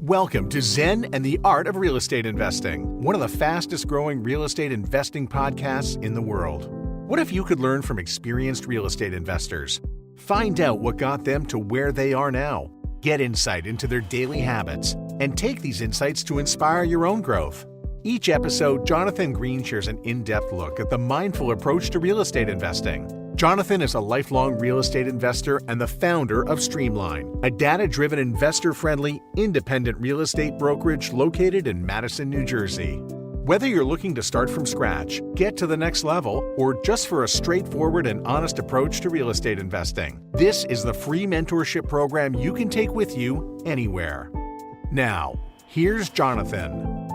Welcome to Zen and the Art of Real Estate Investing, one of the fastest growing real estate investing podcasts in the world. What if you could learn from experienced real estate investors? Find out what got them to where they are now. Get insight into their daily habits and take these insights to inspire your own growth. Each episode, Jonathan Green shares an in-depth look at the mindful approach to real estate investing. Jonathan is a lifelong real estate investor and the founder of Streamline, a data-driven, investor-friendly, independent real estate brokerage located in Madison, New Jersey. Whether you're looking to start from scratch, get to the next level, or just for a straightforward and honest approach to real estate investing, this is the free mentorship program you can take with you anywhere. Now, here's Jonathan.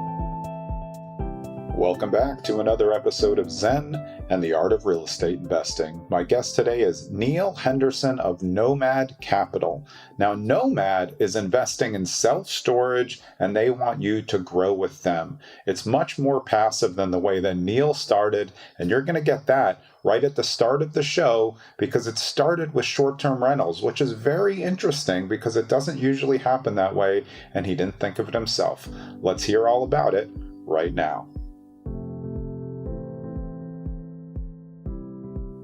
Welcome back to another episode of Zen and the Art of Real Estate Investing. My guest today is Neil Henderson of Nomad Capital. Now, Nomad is investing in self-storage, and they want you to grow with them. It's much more passive than the way that Neil started, and you're going to get that right at the start of the show because it started with short-term rentals, which is very interesting because it doesn't usually happen that way, and he didn't think of it himself. Let's hear all about it right now.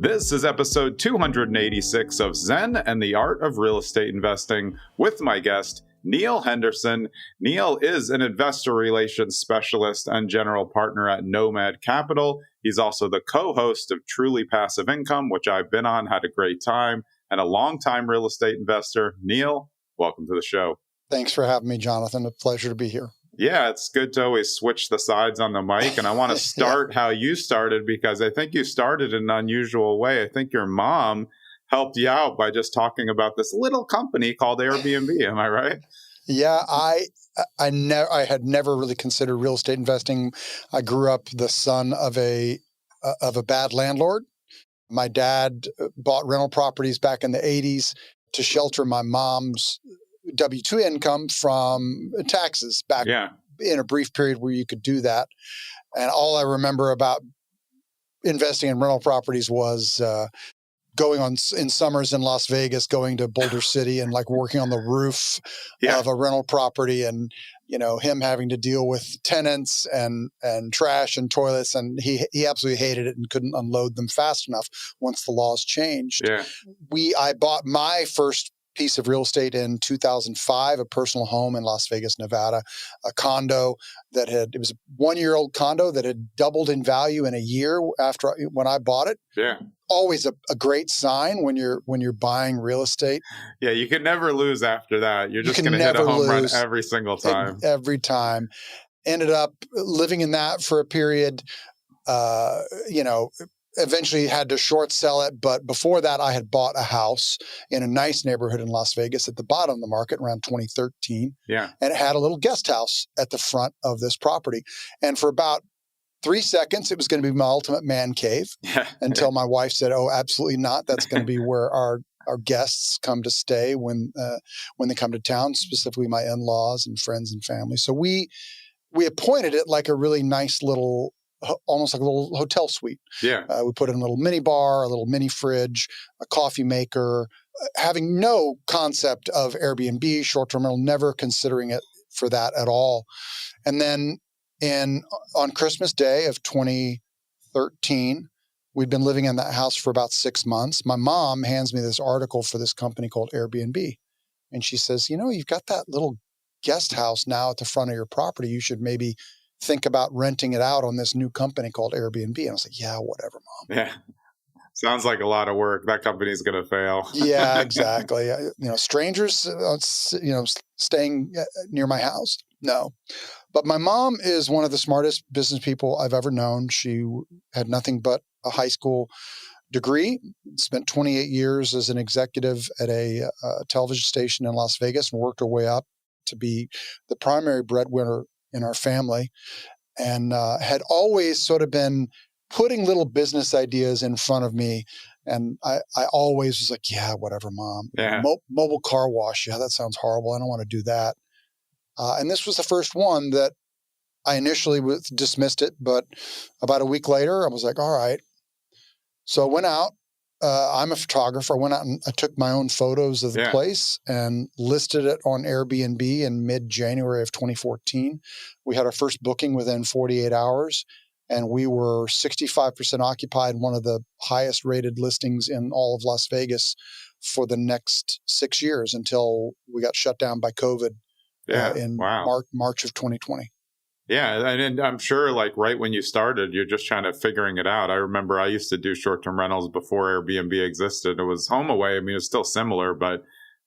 This is episode 286 of Zen and the Art of Real Estate Investing with my guest, Neil Henderson. Neil is an investor relations specialist and general partner at Nomad Capital. He's also the co-host of Truly Passive Income, which I've been on, had a great time, and a longtime real estate investor. Neil, welcome to the show. Thanks for having me, Jonathan. A pleasure to be here. Yeah, it's good to always switch the sides on the mic. And I want to start how you started because I think you started in an unusual way. I think your mom helped you out by just talking about this little company called Airbnb. Am I right? Yeah, I had never really considered real estate investing. I grew up the son of a bad landlord. My dad bought rental properties back in the 80s to shelter my mom's W-2 income from taxes back in a brief period where you could do that. And all I remember about investing in rental properties was going on in summers in Las Vegas, going to Boulder City and like working on the roof of a rental property and, you know, him having to deal with tenants and trash and toilets. And he absolutely hated it and couldn't unload them fast enough once the laws changed. Yeah. I bought my first piece of real estate in 2005, a personal home in Las Vegas, Nevada, a condo it was a 1-year-old condo that had doubled in value in a year when I bought it. Yeah. Always a great sign when you're buying real estate. Yeah, you can never lose after that. You're just going to hit a home run every single time. Every time. Ended up living in that for a period, eventually had to short sell it. But before that, I had bought a house in a nice neighborhood in Las Vegas at the bottom of the market around 2013. Yeah. And it had a little guest house at the front of this property. And for about 3 seconds, it was going to be my ultimate man cave until my wife said, "Oh, absolutely not. That's going to be where our guests come to stay when they come to town, specifically my in-laws and friends and family." So we appointed it like a really nice little, almost like a little hotel suite. Yeah. We put in a little mini bar, a little mini fridge, a coffee maker, having no concept of Airbnb, short-term rental, never considering it for that at all. And then on Christmas Day of 2013, we'd been living in that house for about 6 months. My mom hands me this article for this company called Airbnb. And she says, you've got that little guest house now at the front of your property. You should maybe think about renting it out on this new company called Airbnb. And I was like, yeah, whatever, Mom. Yeah. Sounds like a lot of work. That company's going to fail. Yeah, exactly. Strangers, staying near my house. No. But my mom is one of the smartest business people I've ever known. She had nothing but a high school degree, spent 28 years as an executive at a television station in Las Vegas and worked her way up to be the primary breadwinner in our family, and had always sort of been putting little business ideas in front of me. And I always was like, yeah, whatever, Mom. Yeah. Mobile car wash. Yeah, that sounds horrible. I don't want to do that. And this was the first one that I initially dismissed it. But about a week later, I was like, all right. So I went out I'm a photographer. I went out and I took my own photos of the place and listed it on Airbnb in mid-January of 2014. We had our first booking within 48 hours, and we were 65% occupied, one of the highest rated listings in all of Las Vegas for the next 6 years until we got shut down by COVID in March of 2020. Yeah, and I'm sure like right when you started, you're just kind of figuring it out. I remember I used to do short-term rentals before Airbnb existed. It was HomeAway. I mean, it's still similar, but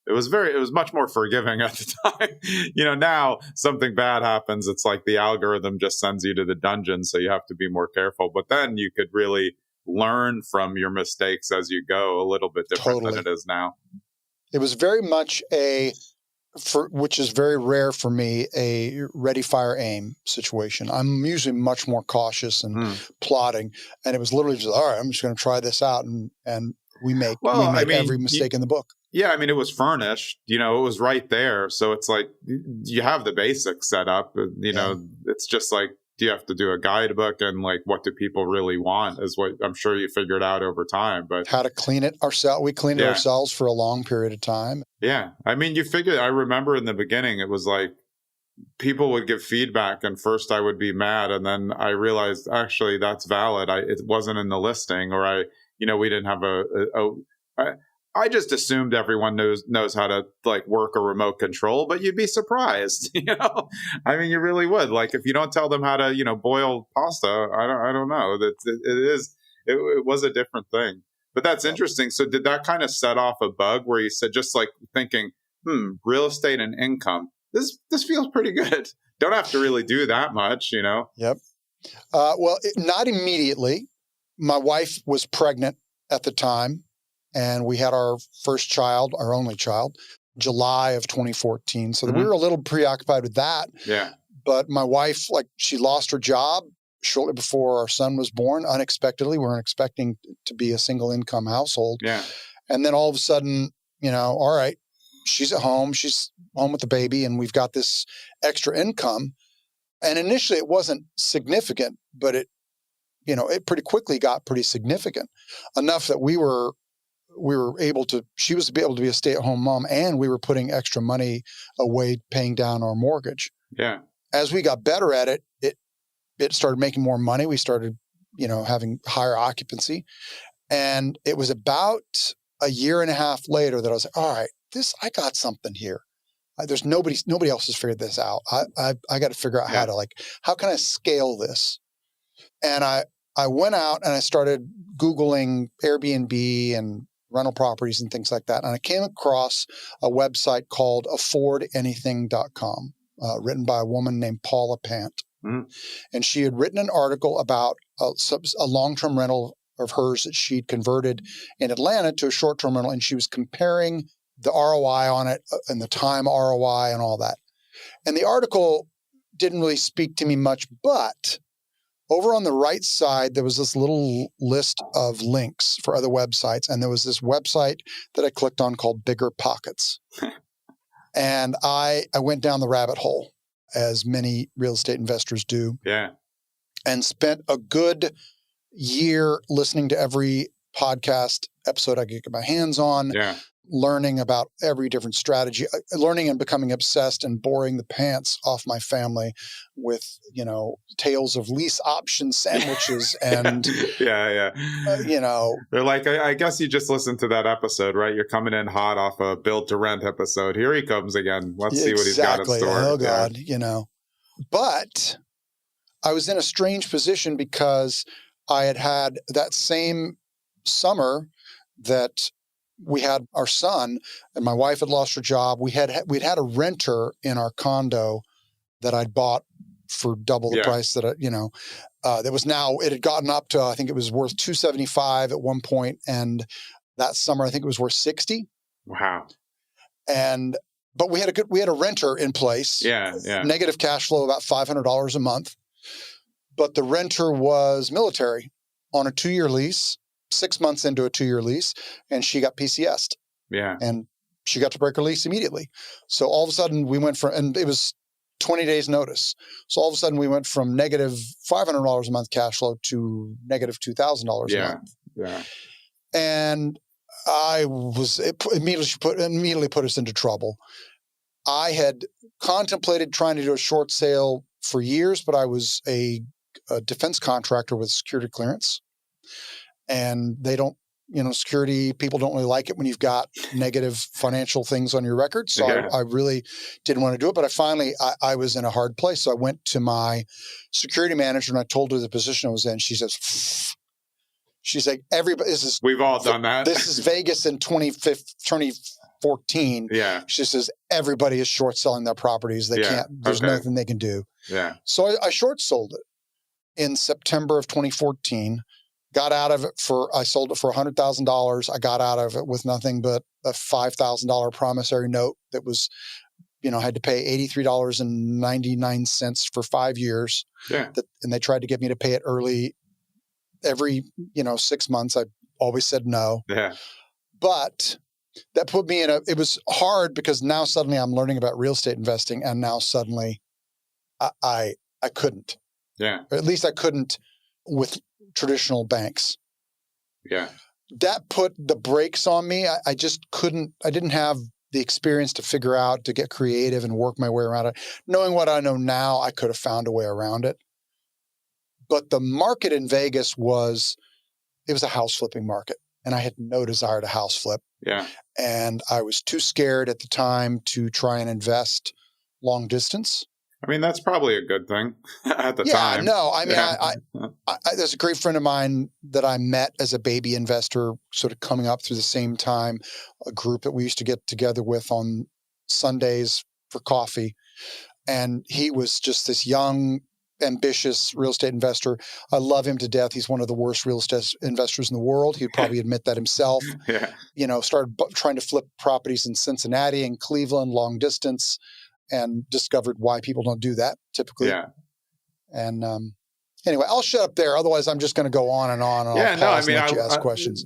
it was much more forgiving at the time. Now something bad happens. It's like the algorithm just sends you to the dungeon. So you have to be more careful. But then you could really learn from your mistakes as you go, a little bit different than it is now. It was very much which is very rare for me, a ready, fire, aim situation. I'm usually much more cautious and plotting. And it was literally just, all right, I'm just going to try this out. And we make every mistake in the book. Yeah, I mean, it was furnished, it was right there. So it's like, you have the basics set up, it's just like, do you have to do a guidebook and like, what do people really want is what I'm sure you figured out over time, but how to clean it ourselves. We cleaned it ourselves for a long period of time. Yeah. I mean, I remember in the beginning, it was like people would give feedback and first I would be mad. And then I realized actually that's valid. It wasn't in the listing or we didn't have I just assumed everyone knows how to like work a remote control, but you'd be surprised, I mean, you really would. Like if you don't tell them how to, boil pasta, I don't know that it was a different thing, but that's interesting. So did that kind of set off a bug where you said, just like thinking, real estate and income, this feels pretty good. Don't have to really do that much, Yep. Well, not immediately. My wife was pregnant at the time. And we had our first child, our only child, July of 2014. So we were a little preoccupied with that. Yeah. But my wife, she lost her job shortly before our son was born, unexpectedly. We weren't expecting to be a single income household. Yeah. And then all of a sudden, all right, she's at home. She's home with the baby, and we've got this extra income. And initially it wasn't significant, but it pretty quickly got pretty significant, enough that we were able to, she was able to be a stay-at-home mom, and we were putting extra money away paying down our mortgage. Yeah. As we got better at it, it started making more money. We started, having higher occupancy. And it was about a year and a half later that I was like, all right, I got something here. There's nobody else has figured this out. I got to figure out how can I scale this? And I went out and I started Googling Airbnb and rental properties and things like that. And I came across a website called affordanything.com, written by a woman named Paula Pant. And she had written an article about a long-term rental of hers that she'd converted in Atlanta to a short-term rental. And she was comparing the ROI on it and the time ROI and all that. And the article didn't really speak to me much, but over on the right side, there was this little list of links for other websites. And there was this website that I clicked on called BiggerPockets. And I went down the rabbit hole, as many real estate investors do. Yeah. And spent a good year listening to every podcast episode I could get my hands on. Yeah. Learning about every different strategy, learning and becoming obsessed and boring the pants off my family with, tales of lease option sandwiches and, They're like, I guess you just listened to that episode, right? You're coming in hot off a build to rent episode. Here he comes again. Let's see what he's got in store. Oh God, But I was in a strange position because I had that same summer that we had our son, and my wife had lost her job. We'd had a renter in our condo that I'd bought for double the price that that was now, it had gotten up to, I think it was worth $275 at one point, and that summer I think it was worth $60. Wow. But we had a renter in place. Yeah. Negative cash flow, about $500 a month. But the renter was military on a 2-year lease. 6 months into a 2-year lease, and she got PCS'd. Yeah. And she got to break her lease immediately. So all of a sudden we went and it was 20 days notice. So all of a sudden we went from negative $500 a month cash flow to negative $2,000 a month. Yeah. And it immediately put us into trouble. I had contemplated trying to do a short sale for years, but I was a defense contractor with security clearance. And they don't, security people don't really like it when you've got negative financial things on your record. So I really didn't want to do it. But I was in a hard place. So I went to my security manager and I told her the position I was in. She says, she's like, we've all done that. This is Vegas in 2014. Yeah. She says, everybody is short selling their properties. They can't, there's nothing they can do. Yeah. So I short sold it in September of 2014. Got out of it I sold it for $100,000. I got out of it with nothing but a $5,000 promissory note that was, I had to pay $83.99 for 5 years. Yeah. And they tried to get me to pay it early every, 6 months. I always said no. Yeah. But that put me it was hard because now suddenly I'm learning about real estate investing and now suddenly I couldn't. Yeah. Or at least I couldn't with traditional banks. Yeah. That put the brakes on me. I just couldn't, I didn't have the experience to figure out, to get creative and work my way around it. Knowing what I know now, I could have found a way around it. But the market in Vegas was a house flipping market. And I had no desire to house flip. Yeah. And I was too scared at the time to try and invest long distance. I mean, that's probably a good thing at the time. Yeah, no, I mean, there's a great friend of mine that I met as a baby investor, sort of coming up through the same time, a group that we used to get together with on Sundays for coffee. And he was just this young, ambitious real estate investor. I love him to death. He's one of the worst real estate investors in the world. He'd probably admit that himself. Yeah. Started trying to flip properties in Cincinnati and Cleveland, long distance. And discovered why people don't do that typically. Yeah. And anyway, I'll shut up there. Otherwise, I'm just going to go on and on. And I'll pause and let you ask questions.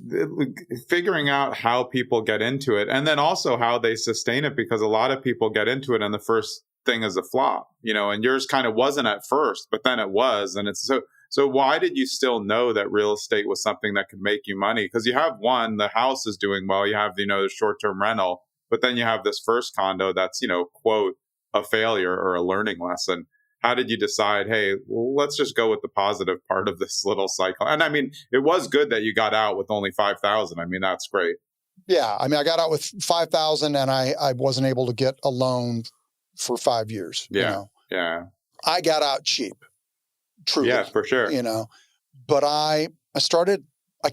Figuring out how people get into it, and then also how they sustain it, because a lot of people get into it, and the first thing is a flop. And yours kind of wasn't at first, but then it was, and it's so. So why did you still know that real estate was something that could make you money? Because you have the house is doing well. You have the short-term rental, but then you have this first condo that's quote, a failure or a learning lesson. How did you decide, hey, well, let's just go with the positive part of this little cycle? And I mean, it was good that you got out with only 5,000. I mean, that's great. Yeah. I mean, I got out with 5,000 and I wasn't able to get a loan for 5 years. Yeah. Yeah. I got out cheap. Truly. Yeah, for sure. But I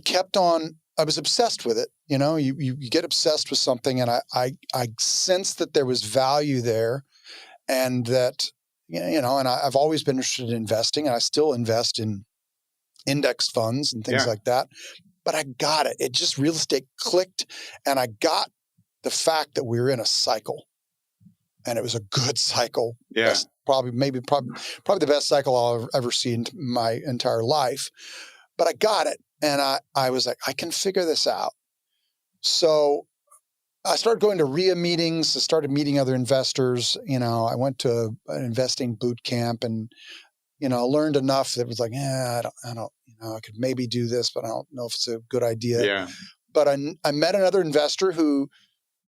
kept on, I was obsessed with it. You get obsessed with something, and I sensed that there was value there. And that, and I've always been interested in investing, and I still invest in index funds and things like that. But I got it. It just, real estate clicked, and I got the fact that we were in a cycle, and it was a good cycle. Yeah. Probably the best cycle I'll ever see in my entire life. But I got it, and I was like, I can figure this out. So I started going to RIA meetings. I started meeting other investors. I went to an investing boot camp and, learned enough that was like, I don't, I could maybe do this, but I don't know if it's a good idea. Yeah. But I met another investor who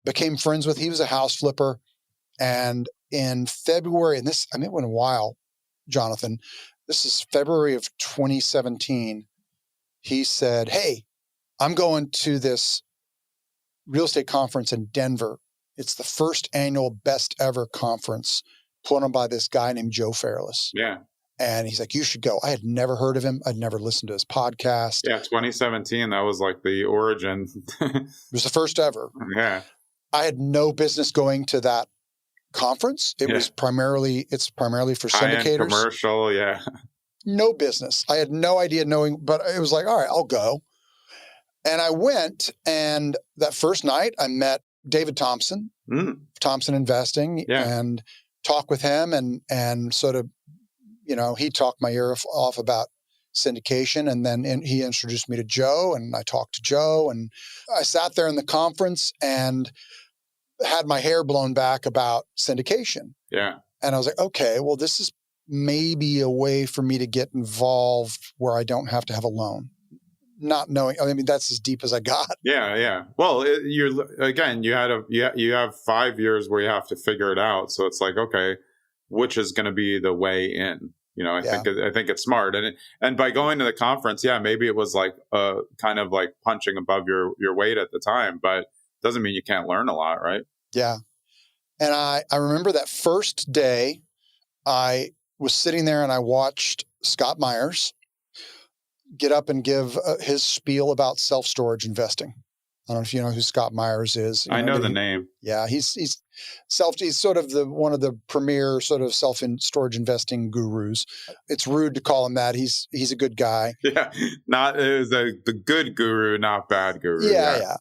became friends with. He was a house flipper. And in February, and this, I mean, it went a while, Jonathan, this is February of 2017. He said, hey, I'm going to this real estate conference in Denver. It's the first annual best ever conference put on by this guy named Joe Fairless. Yeah. And he's like, you should go. I had never heard of him. I'd never listened to his podcast. Yeah. 2017. That was like the origin. It was the first ever. Yeah. I had no business going to that conference. It's primarily for syndicators. Commercial. Yeah. No business. I had no idea but it was like, all right, I'll go. And I went, and that first night I met David Thompson, Thompson Investing, and talked with him and sort of, he talked my ear off about syndication. And then he introduced me to Joe, and I talked to Joe, and I sat there in the conference and had my hair blown back about syndication. Yeah. And I was like, okay, well, this is maybe a way for me to get involved where I don't have to have a loan. not knowing. I mean, that's as deep as I got. Yeah. Well, you have 5 years where you have to figure it out. So it's like, okay, which is going to be the way in? I think it's smart. And by going to the conference, maybe it was like kind of like punching above your weight at the time, but doesn't mean you can't learn a lot, right? Yeah. And I remember that first day I was sitting there and I watched Scott Myers get up and give his spiel about self-storage investing. I don't know if you know who Scott Myers is. I know the name. Yeah, he's sort of one of the premier sort of self-storage investing gurus. It's rude to call him that. He's a good guy. Yeah, the good guru, not bad guru. Yeah.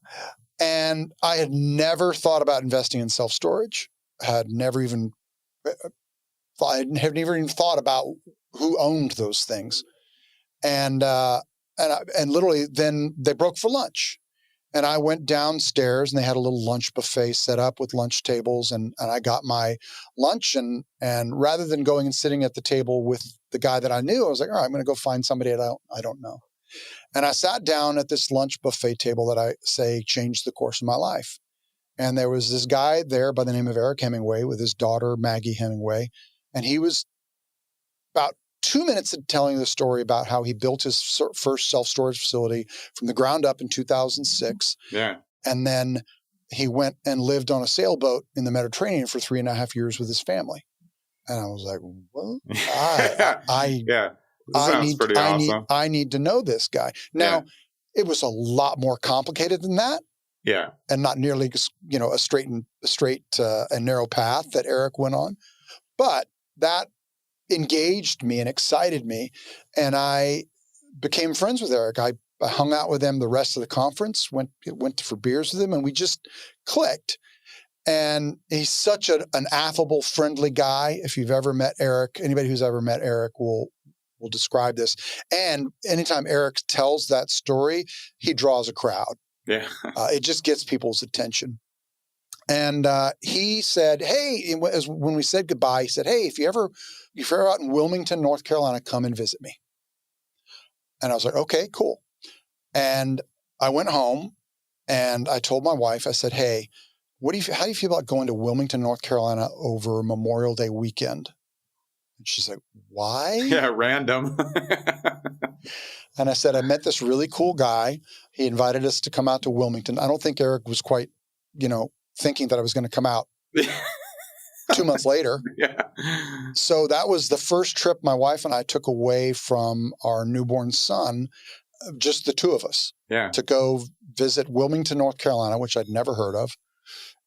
And I had never thought about investing in self-storage. I hadn't even thought about who owned those things. And literally then they broke for lunch. And I went downstairs and they had a little lunch buffet set up with lunch tables. And I got my lunch. And rather than going and sitting at the table with the guy that I knew, I was like, all right, I'm going to go find somebody I don't know. And I sat down at this lunch buffet table that I say changed the course of my life. And there was this guy there by the name of Eric Hemingway with his daughter, Maggie Hemingway. And he was about 2 minutes of telling the story about how he built his first self-storage facility from the ground up in 2006. Yeah. And then he went and lived on a sailboat in the Mediterranean for 3.5 years with his family. And I was like, well, I need to know this guy. Now, it was a lot more complicated than that. Yeah. And not nearly, a straight and narrow path that Eric went on. But that engaged me and excited me. And I became friends with Eric. I hung out with him the rest of the conference, went for beers with him, and we just clicked. And he's such an affable, friendly guy. If you've ever met Eric, anybody who's ever met Eric will describe this. And anytime Eric tells that story, he draws a crowd. Yeah. It just gets people's attention. And he said, hey, when we said goodbye, he said, hey, if you're ever out in Wilmington, North Carolina, come and visit me. And I was like, okay, cool. And I went home and I told my wife, I said, hey, how do you feel about going to Wilmington, North Carolina over Memorial Day weekend? And she's like, why? Yeah, random. And I said, I met this really cool guy. He invited us to come out to Wilmington. I don't think Eric was quite, thinking that I was going to come out 2 months later. Yeah. So that was the first trip my wife and I took away from our newborn son, just the two of us, to go visit Wilmington, North Carolina, which I'd never heard of,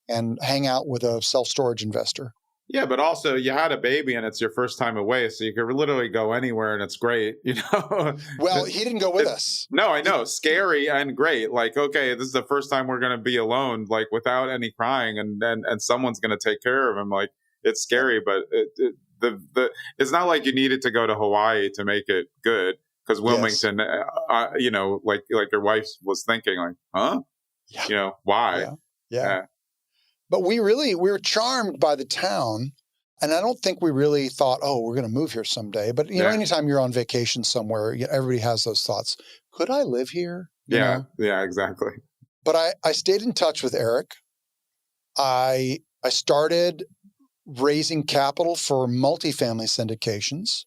and hang out with a self-storage investor. Yeah, but also you had a baby and it's your first time away, so you could literally go anywhere and it's great, Well, he didn't go with us. No, I know. Scary and great. Like, okay, this is the first time we're going to be alone, like without any crying, and someone's going to take care of him. Like, it's scary, but it's not like you needed to go to Hawaii to make it good, because Wilmington, like your wife was thinking, like, huh? Yeah. Why? Yeah. But we were charmed by the town. And I don't think we really thought, oh, we're going to move here someday. But, anytime you're on vacation somewhere, everybody has those thoughts. Could I live here? Yeah, exactly. But I stayed in touch with Eric. I started raising capital for multifamily syndications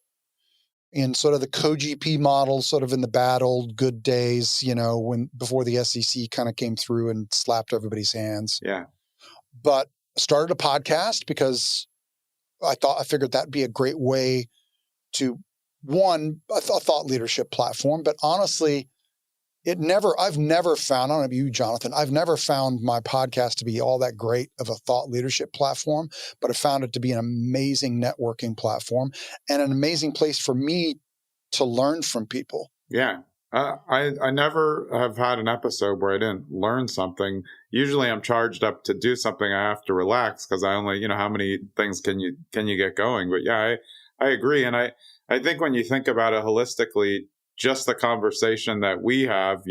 in sort of the co-GP model, sort of in the bad old good days, before the SEC kind of came through and slapped everybody's hands. Yeah. But started a podcast because I figured that'd be a great way to, a thought leadership platform. But honestly, I've never found, I don't know about you, Jonathan, I've never found my podcast to be all that great of a thought leadership platform, but I found it to be an amazing networking platform and an amazing place for me to learn from people. Yeah. I never have had an episode where I didn't learn something. Usually I'm charged up to do something. I have to relax because I only, how many things can you get going? But yeah, I agree. And I think when you think about it holistically, just the conversation that we have,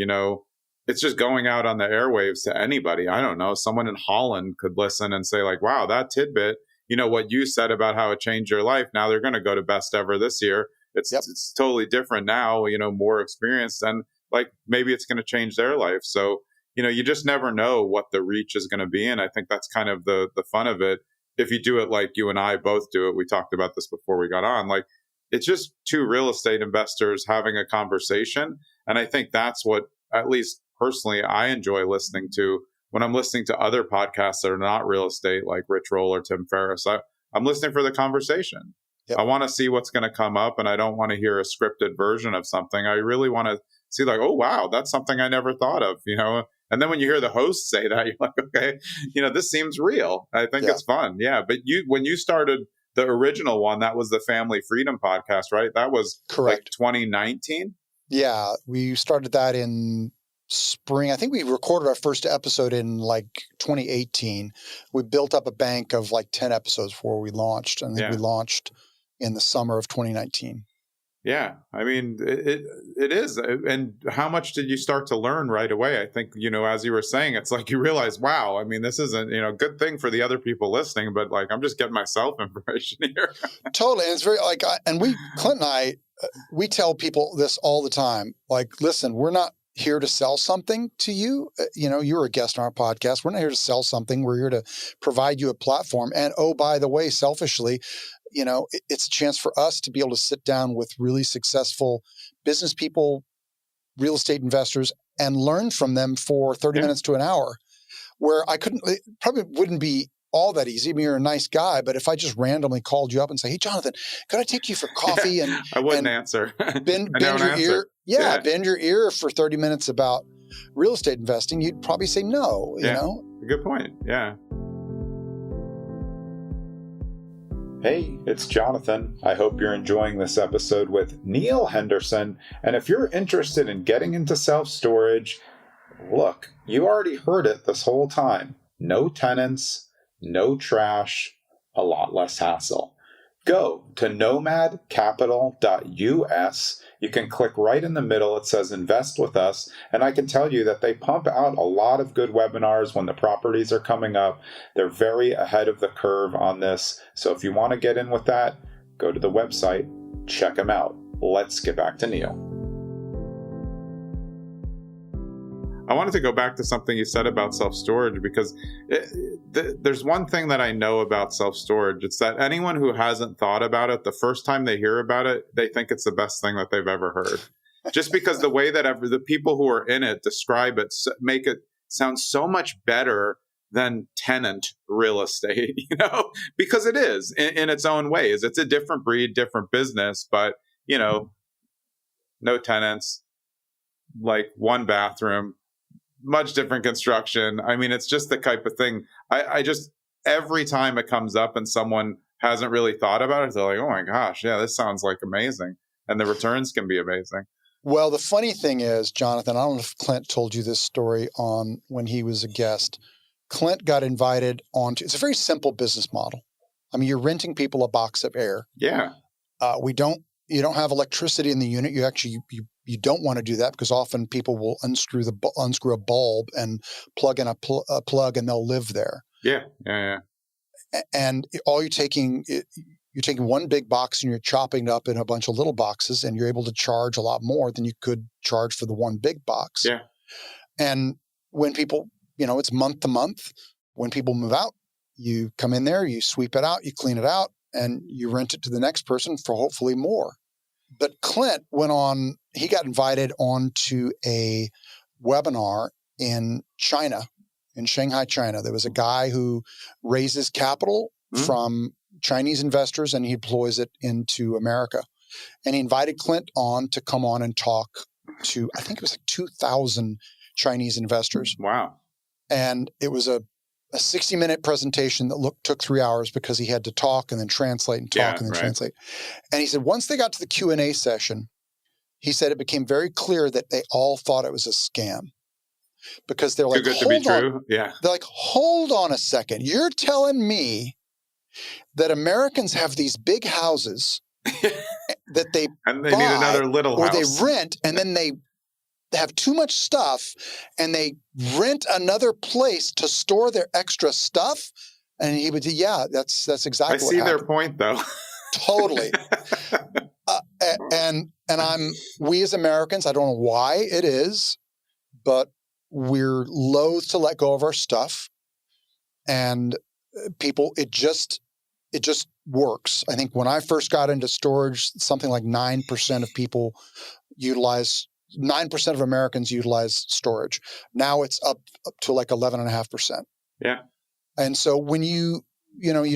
it's just going out on the airwaves to anybody. I don't know. Someone in Holland could listen and say like, wow, that tidbit, what you said about how it changed your life. Now they're going to go to Best Ever this year. It's totally different now, more experienced. And like maybe it's going to change their life. So, you just never know what the reach is going to be. And I think that's kind of the fun of it. If you do it like you and I both do it, we talked about this before we got on, like it's just two real estate investors having a conversation. And I think that's what, at least personally, I enjoy listening to when I'm listening to other podcasts that are not real estate, like Rich Roll or Tim Ferriss. I'm listening for the conversation. Yep. I want to see what's going to come up, and I don't want to hear a scripted version of something. I really want to see like, oh, wow, that's something I never thought of, And then when you hear the host say that, you're like, okay, this seems real. I think it's fun. Yeah. But when you started the original one, that was the Family Freedom podcast, right? That was correct. Like 2019. Yeah. We started that in spring. I think we recorded our first episode in like 2018. We built up a bank of like 10 episodes before we launched. And then we launched in the summer of 2019. Yeah. I mean, it is. And how much did you start to learn right away? I think, as you were saying, it's like you realize, wow, I mean, this isn't, a good thing for the other people listening, but like, I'm just getting myself information here. Totally. And it's very like, Clint and I, we tell people this all the time. Like, listen, we're not here to sell something to you. You're a guest on our podcast. We're not here to sell something. We're here to provide you a platform. And oh, by the way, selfishly, it's a chance for us to be able to sit down with really successful business people, real estate investors, and learn from them for 30 minutes to an hour, where it probably wouldn't be all that easy. I mean, you're a nice guy, but if I just randomly called you up and say, hey, Jonathan, could I take you for coffee? And I wouldn't answer. Bend your ear. Yeah, bend your ear for 30 minutes about real estate investing. You'd probably say no, you know? Good point. Yeah. Hey, it's Jonathan. I hope you're enjoying this episode with Neil Henderson. And if you're interested in getting into self-storage, look, you already heard it this whole time. No tenants, no trash, a lot less hassle. Go to nomadcapital.us. You can click right in the middle. It says invest with us. And I can tell you that they pump out a lot of good webinars when the properties are coming up. They're very ahead of the curve on this. So if you want to get in with that, go to the website, check them out. Let's get back to Neil. I wanted to go back to something you said about self-storage, because there's one thing that I know about self-storage. It's that anyone who hasn't thought about it, the first time they hear about it, they think it's the best thing that they've ever heard. Just because the way that the people who are in it describe it, make it sound so much better than tenant real estate, because it is in its own ways. It's a different breed, different business, but, no tenants, like one bathroom, much different construction. I mean, it's just the type of thing. I just, every time it comes up and someone hasn't really thought about it, they're like, oh my gosh, yeah, this sounds like amazing. And the returns can be amazing. Well, the funny thing is, Jonathan, I don't know if Clint told you this story on when he was a guest. Clint got invited onto, it's a very simple business model. I mean, you're renting people a box of air. Yeah. You don't have electricity in the unit. You actually, you don't want to do that, because often people will unscrew a bulb and plug in a plug, and they'll live there. Yeah. And all you're taking one big box and you're chopping it up in a bunch of little boxes, and you're able to charge a lot more than you could charge for the one big box. Yeah. And when people, it's month to month, when people move out, you come in there, you sweep it out, you clean it out, and you rent it to the next person for hopefully more. But Clint he got invited onto a webinar in China, in Shanghai, China. There was a guy who raises capital from Chinese investors, and he deploys it into America. And he invited Clint on to come on and talk to, I think it was like 2,000 Chinese investors. Wow. And it was a 60-minute presentation that took 3 hours, because he had to talk and then translate and talk and then translate. And he said once they got to the Q&A session, he said it became very clear that they all thought it was a scam, because they're like, too good to be true. Yeah. They're like, hold on a second. You're telling me that Americans have these big houses that they and they need another little house, or they rent, and then they have too much stuff, and they rent another place to store their extra stuff. And he would say, yeah, that's exactly what happened. I see their point, though. Totally. And we as Americans, I don't know why it is, but we're loath to let go of our stuff. And people, it just works. I think when I first got into storage, something like 9% of people 9% of Americans utilize storage. Now it's up to like 11.5%. Yeah. And so when you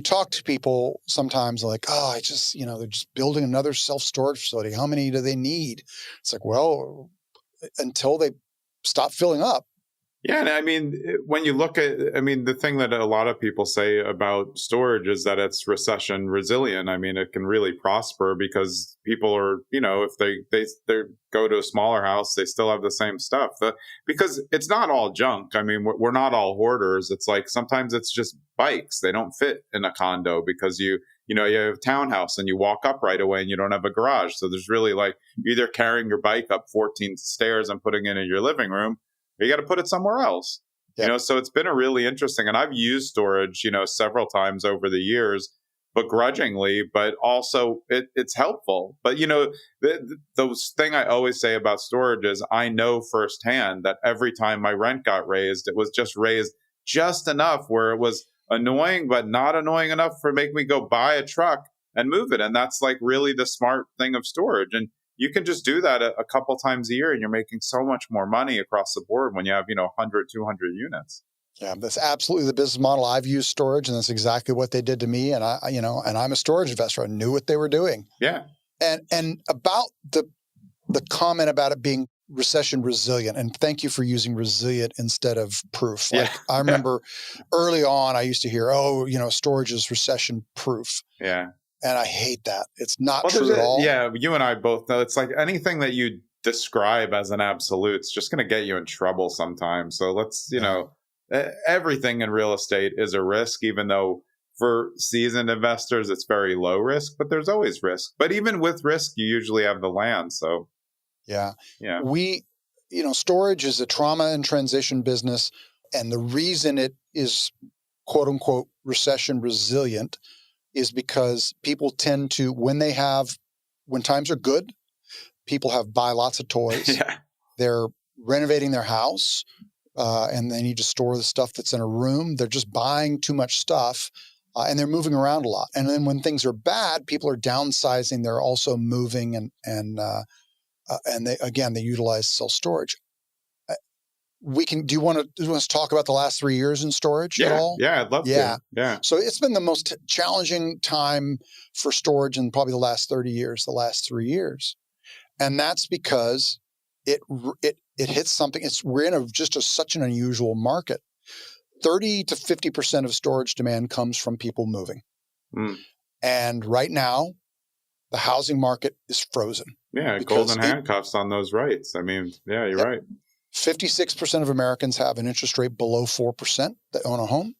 talk to people sometimes like, they're just building another self-storage facility. How many do they need? It's like, well, until they stop filling up. Yeah. And I mean, when you look at, the thing that a lot of people say about storage is that it's recession resilient. I mean, it can really prosper because people are, if they go to a smaller house, they still have the same stuff because it's not all junk. I mean, we're not all hoarders. It's like sometimes it's just bikes. They don't fit in a condo because you have a townhouse and you walk up right away and you don't have a garage. So there's really like you're either carrying your bike up 14 stairs and putting it in your living room, or you got to put it somewhere else. Yep. So it's been a really interesting, and I've used storage, several times over the years, begrudgingly, but also it's helpful. But, the thing I always say about storage is I know firsthand that every time my rent got raised, it was just raised just enough where it was annoying, but not annoying enough for make me go buy a truck and move it. And that's like really the smart thing of storage. And you can just do that a couple times a year and you're making so much more money across the board when you have, 100, 200 units. Yeah, that's absolutely the business model. I've used storage and that's exactly what they did to me. And and I'm a storage investor. I knew what they were doing. Yeah. And about the comment about it being recession resilient, and thank you for using resilient instead of proof. Like I remember early on, I used to hear, storage is recession proof. Yeah. And I hate that. It's not true at all. Yeah, you and I both know it's like anything that you describe as an absolute, it's just going to get you in trouble sometimes. So let's, everything in real estate is a risk, even though for seasoned investors, it's very low risk, but there's always risk. But even with risk, you usually have the land. So, yeah. Storage is a trauma and transition business. And the reason it is, quote unquote, recession resilient is because people tend to, when times are good, people buy lots of toys. Yeah. They're renovating their house and they need to store the stuff that's in a room. They're just buying too much stuff and they're moving around a lot. And then when things are bad, people are downsizing. They're also moving and they utilize self-storage. Do you want to talk about the last 3 years in storage at all? Yeah, I'd love to. Yeah. So it's been the most challenging time for storage in probably the last 30 years, the last 3 years. And that's because it hits something. We're in such an unusual market. 30 to 50% of storage demand comes from people moving. Mm. And right now, the housing market is frozen. Yeah, golden handcuffs on those rates. I mean, yeah, you're right. 56% of Americans have an interest rate below 4% that own a home.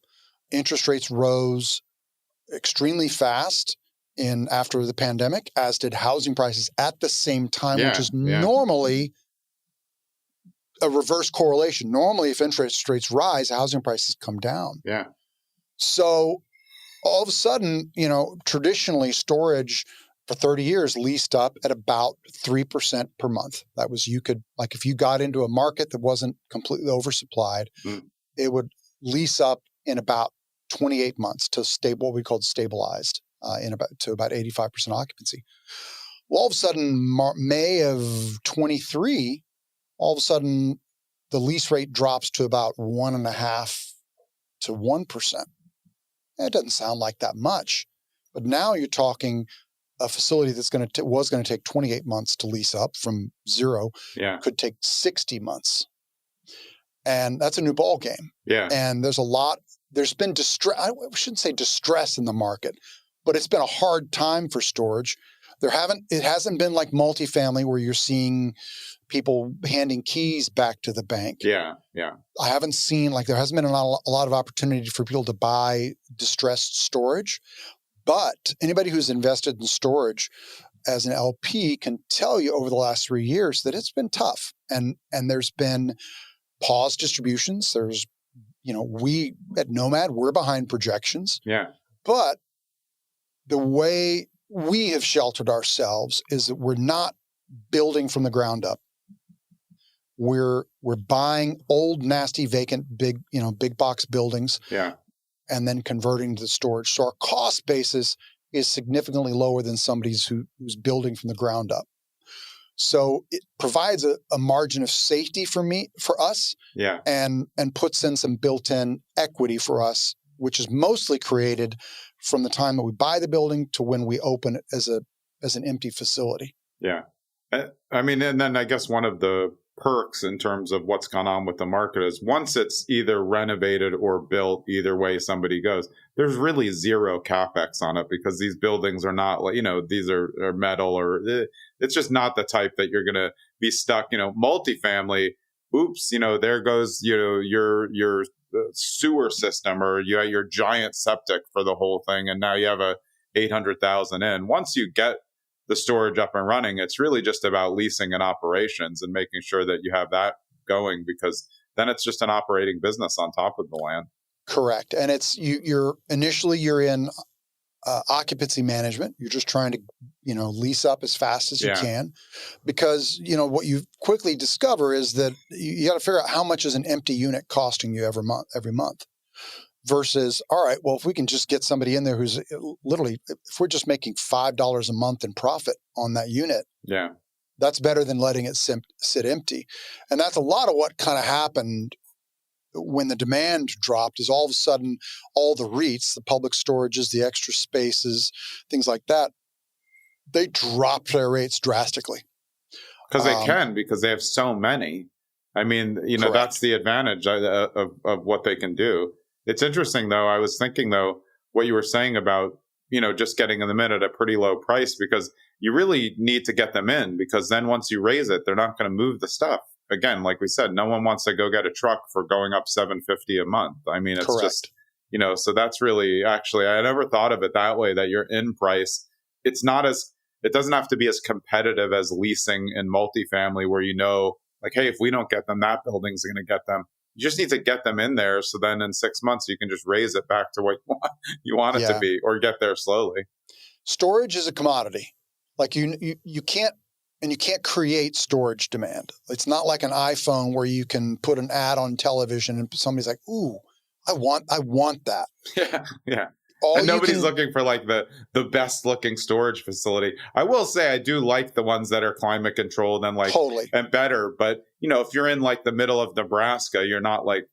Interest rates rose extremely fast after the pandemic, as did housing prices at the same time, which is normally a reverse correlation. Normally, if interest rates rise, housing prices come down. Yeah. So all of a sudden, traditionally storage for 30 years leased up at about 3% per month. That was, if you got into a market that wasn't completely oversupplied, it would lease up in about 28 months to what we called stabilized to about 85% occupancy. Well, all of a sudden, May of 23, all of a sudden the lease rate drops to about 1.5% to 1%. It doesn't sound like that much, but now you're talking a facility that's was going to take 28 months to lease up from zero, could take 60 months. And that's a new ball game. Yeah. And there's been distress. I shouldn't say distress in the market, but it's been a hard time for storage. It hasn't been like multifamily where you're seeing people handing keys back to the bank. Yeah. Yeah. I haven't seen, there hasn't been a lot of opportunity for people to buy distressed storage. But anybody who's invested in storage as an LP can tell you over the last 3 years that it's been tough. And there's been paused distributions. There's, we at Nomad, we're behind projections. Yeah. But the way we have sheltered ourselves is that we're not building from the ground up. We're buying old, nasty, vacant, big box buildings, and then converting to storage. So our cost basis is significantly lower than somebody's who's building from the ground up. So it provides a margin of safety for us, and puts in some built-in equity for us, which is mostly created from the time that we buy the building to when we open it as an empty facility. Yeah. I mean, and then I guess one of the perks in terms of what's gone on with the market is once it's either renovated or built, either way somebody goes, there's really zero capex on it because these buildings are not like, these are metal or it's just not the type that you're going to be stuck, multifamily. Oops, there goes, your sewer system or you have your giant septic for the whole thing. And now you have a 800,000 in. Once you get the storage up and running, it's really just about leasing and operations and making sure that you have that going, because then it's just an operating business on top of the land. Correct. And it's you're in occupancy management. You're just trying to, lease up as fast as you can, because, what you quickly discover is that you got to figure out how much is an empty unit costing you every month. Versus, all right, well, if we can just get somebody in there who's literally, if we're just making $5 a month in profit on that unit, that's better than letting it sit empty. And that's a lot of what kind of happened when the demand dropped, is all of a sudden, all the REITs, the public storages, the extra spaces, things like that, they dropped their rates drastically. Because because they have so many. I mean, that's the advantage of what they can do. It's interesting, though. I was thinking, though, what you were saying about, just getting them in at a pretty low price, because you really need to get them in, because then once you raise it, they're not going to move the stuff. Again, like we said, no one wants to go get a truck for going up $750 a month. I mean, it's just, so that's really, actually, I never thought of it that way, that you're in price. It doesn't have to be as competitive as leasing in multifamily where, like, hey, if we don't get them, that building's going to get them. You just need to get them in there. So then in 6 months, you can just raise it back to what you want it to be, or get there slowly. Storage is a commodity. Like you can't create storage demand. It's not like an iPhone where you can put an ad on television and somebody's like, ooh, I want that. Yeah. And nobody's looking for like the best looking storage facility. I will say I do like the ones that are climate controlled and and better. But if you're in like the middle of Nebraska, you're not like,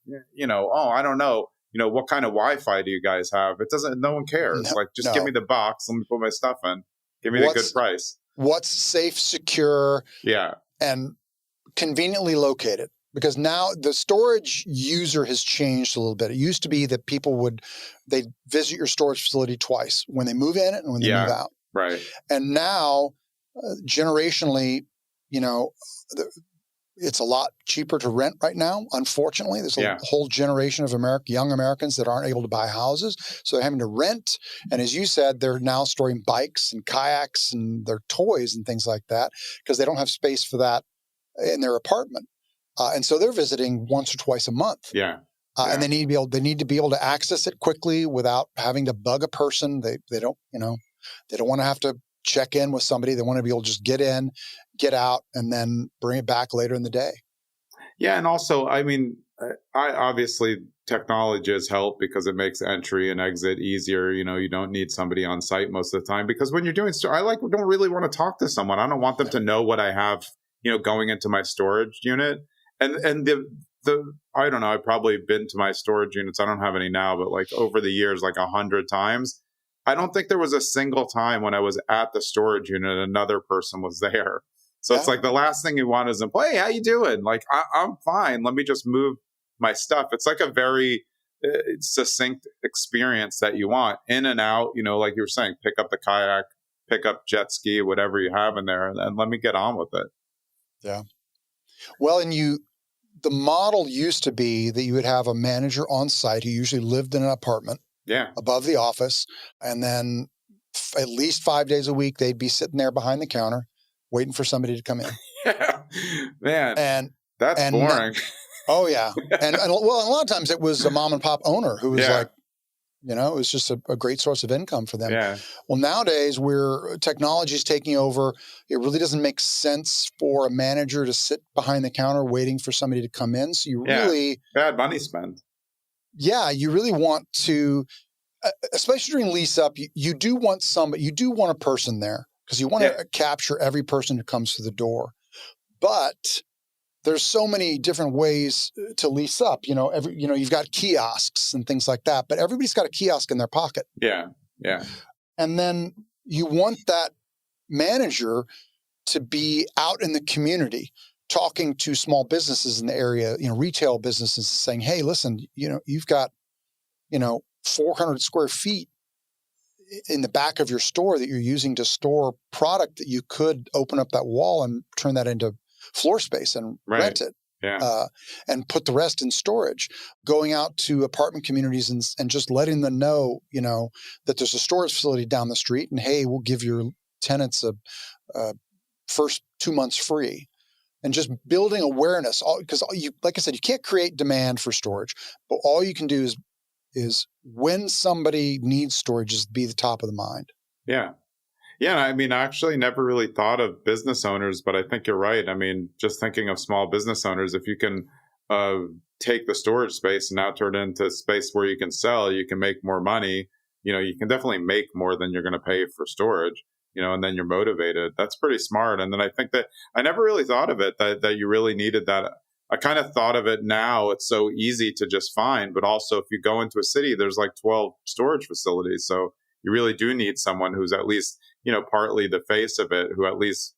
oh, I don't know, what kind of Wi-Fi do you guys have? No one cares. Give me the box. Let me put my stuff in. Give me the good price. What's safe, secure, and conveniently located. Because now the storage user has changed a little bit. It used to be that they'd visit your storage facility twice, when they move in it and when they move out. Right. And now, generationally, it's a lot cheaper to rent right now. Unfortunately, there's a whole generation of young Americans that aren't able to buy houses. So they're having to rent. And as you said, they're now storing bikes and kayaks and their toys and things like that because they don't have space for that in their apartment. And so they're visiting once or twice a month. And they need to be able to access it quickly without having to bug a person. They don't want to have to check in with somebody. They want to be able to just get in, get out, and then bring it back later in the day. Yeah. And also, I mean, obviously technology has helped because it makes entry and exit easier. You don't need somebody on site most of the time, because when you're doing I don't really want to talk to someone. I don't want them to know what I have, going into my storage unit. And the I don't know, I've probably been to my storage units. I don't have any now, but like over the years, like 100 times. I don't think there was a single time when I was at the storage unit, another person was there. So it's like the last thing you want is, hey, how you doing? Like, I'm fine. Let me just move my stuff. It's like a very succinct experience that you want, in and out, like you were saying, pick up the kayak, pick up jet ski, whatever you have in there, and let me get on with it. Yeah. Well, the model used to be that you would have a manager on site who usually lived in an apartment above the office. And then at least 5 days a week, they'd be sitting there behind the counter waiting for somebody to come in. Man, that's boring. Oh, yeah. And a lot of times it was a mom and pop owner who was like, You know, it was just a great source of income for them. Yeah. Well, nowadays technology is taking over. It really doesn't make sense for a manager to sit behind the counter waiting for somebody to come in. So you really bad money spent. Yeah, you really want to, especially during lease up, you do want a person there because you want to capture every person who comes through the door. But there's so many different ways to lease up. You know, you've got kiosks and things like that, but everybody's got a kiosk in their pocket. Yeah. Yeah. And then you want that manager to be out in the community talking to small businesses in the area, you know, retail businesses, saying, hey, listen, you know, you've got, 400 square feet in the back of your store that you're using to store product that you could open up that wall and turn that into floor space and rent it. Yeah. And put the rest in storage. Going out to apartment communities and just letting them know, that there's a storage facility down the street, and hey, we'll give your tenants a first 2 months free. And just building awareness, because like I said, you can't create demand for storage, but all you can do is when somebody needs storage, just be the top of the mind. Yeah. Yeah, I mean, I actually never really thought of business owners, but I think you're right. I mean, just thinking of small business owners, if you can take the storage space and now turn it into space where you can sell, you can make more money. You can definitely make more than you're going to pay for storage, and then you're motivated. That's pretty smart. And then I think that I never really thought of it, that you really needed that. I kind of thought of it now. It's so easy to just find, but also if you go into a city, there's like 12 storage facilities. So you really do need someone who's at least, partly the face of it, who at least